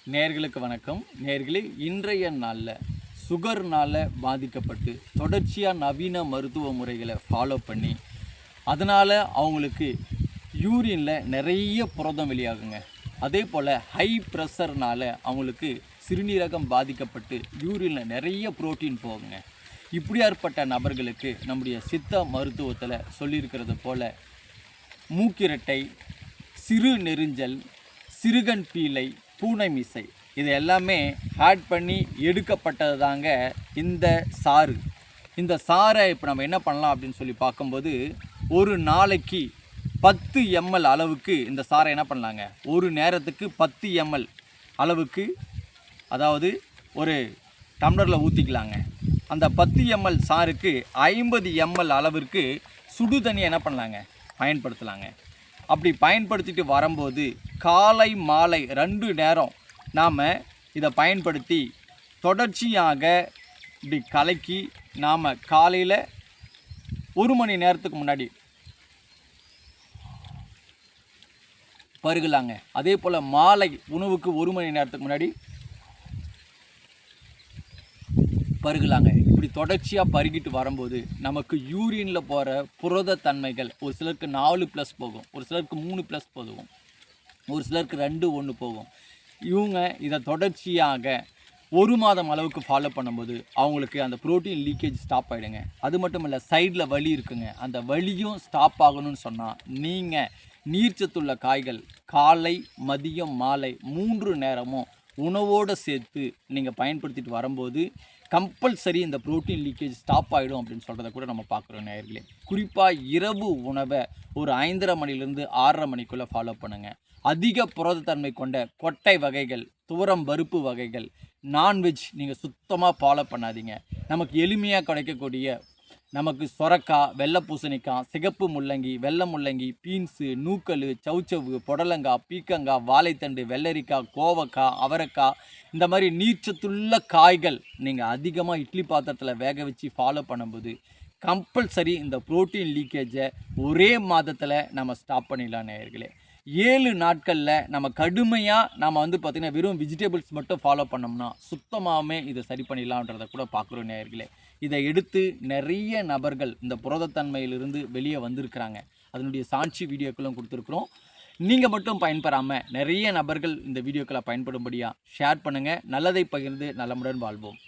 நேயர்களுக்கு வணக்கம். நேயர்களே, இன்றைய நாளில் சுகர்னால் பாதிக்கப்பட்டு தொடர்ச்சியாக நவீன மருத்துவ முறைகளை ஃபாலோ பண்ணி அதனால் அவங்களுக்கு யூரினில் நிறைய புரதம் வெளியாகுங்க. அதே போல் ஹை ப்ரெஷர்னால் அவங்களுக்கு சிறுநீரகம் பாதிக்கப்பட்டு யூரினில் நிறைய புரோட்டீன் போகுங்க. இப்படியாற்பட்ட நபர்களுக்கு நம்முடைய சித்த மருத்துவத்தில் சொல்லியிருக்கிறது போல் மூக்கிரட்டை, சிறு நெரிஞ்சல், சிறுகண் பீலை, பூனை மீசை இது எல்லாமே ஆட் பண்ணி எடுக்கப்பட்டது தாங்க இந்த சாறு. இந்த சாறை இப்போ நம்ம என்ன பண்ணலாம் அப்படின்னு சொல்லி பார்க்கும்போது, ஒரு நாளைக்கு 10 ml அளவுக்கு இந்த சாறை என்ன பண்ணலாங்க, ஒரு நேரத்துக்கு 10 ml அளவுக்கு, அதாவது ஒரு டம்ளரில் ஊற்றிக்கலாங்க. அந்த 10 ml சாருக்கு 50 ml அளவிற்கு சுடு தண்ணியை என்ன பண்ணலாங்க, பயன்படுத்தலாங்க. அப்படி பயன்படுத்திட்டு வரும்போது காலை மாலை 2 நேரம் நாம் இதை பயன்படுத்தி தொடர்ச்சியாக இப்படி கலக்கி நாம் காலையில் 1 மணி நேரத்துக்கு முன்னாடி பருகலாங்க. அதே போல் மாலை உணவுக்கு 1 மணி நேரத்துக்கு முன்னாடி பருகலாங்க. இப்படி தொடர்ச்சியாக பருகிட்டு வரும்போது நமக்கு யூரினில் போகிற புரதத்தன்மைகள் ஒரு சிலருக்கு 4+ போகும், ஒரு சிலருக்கு 3+ போகும், ஒரு சிலருக்கு 2-1 போகும். இவங்க இதை தொடர்ச்சியாக 1 மாதம் அளவுக்கு ஃபாலோ பண்ணும்போது அவங்களுக்கு அந்த புரோட்டீன் லீக்கேஜ் ஸ்டாப் ஆகிடுங்க. அது மட்டும் இல்லை, சைடில் வலி இருக்குங்க, அந்த வலியும் ஸ்டாப் ஆகணும்னு சொன்னால் நீங்கள் நீர்ச்சத்துள்ள காய்கள் காலை, மதியம், மாலை 3 நேரமும் உணவோடு சேர்த்து நீங்கள் பயன்படுத்திட்டு வரும்போது கம்பல்சரி இந்த புரோட்டீன் லீக்கேஜ் ஸ்டாப் ஆகிடும் அப்படின்னு சொல்கிறத கூட நம்ம பார்க்குறோம் நேயர்களே. குறிப்பாக இரவு உணவை ஒரு 5:30 மணிலேருந்து 6:30 மணிக்குள்ளே ஃபாலோ பண்ணுங்கள். அதிக புரதத்தன்மை கொண்ட கொட்டை வகைகள், துவரம் பருப்பு வகைகள், நான்வெஜ் நீங்கள் சுத்தமாக ஃபாலோ பண்ணாதீங்க. நமக்கு எளிமையாக கிடைக்கக்கூடிய நமக்கு சொரக்காய், வெள்ளை பூசணிக்காய், சிகப்பு முள்ளங்கி, வெள்ளை முள்ளங்கி, பீன்ஸு, நூக்கல், சவுச்சவு, புடலங்காய், பீக்கங்காய், வாழைத்தண்டு, வெள்ளரிக்காய், கோவக்காய், அவரைக்காய், இந்த மாதிரி நீர்ச்சத்துள்ள காய்கள் நீங்கள் அதிகமாக இட்லி பாத்திரத்தில் வேக வச்சு ஃபாலோ பண்ணும்போது கம்பல்சரி இந்த புரோட்டீன் லீக்கேஜை ஒரே மாதத்தில் நம்ம ஸ்டாப் பண்ணிடலாம் நேயர்களே. 7 நாட்களில் நம்ம கடுமையாக நம்ம பார்த்திங்கன்னா வெறும் வெஜிடபிள்ஸ் மட்டும் ஃபாலோ பண்ணோம்னா சுத்தமாகவே இதை சரி பண்ணிடலான்றதை கூட பார்க்குறோம் நேயர்களே. இதை எடுத்து நிறைய நபர்கள் இந்த புரதத்தன்மையிலிருந்து வெளியே வந்திருக்கிறாங்க. அதனுடைய சாட்சி வீடியோக்களும் கொடுத்துருக்குறோம். நீங்கள் மட்டும் பயன்பெறாமல் நிறைய நபர்கள் இந்த வீடியோக்களை பயன்படும்படியாக ஷேர் பண்ணுங்கள். நல்லதை பகிர்ந்து நலமுடன் வாழ்வோம்.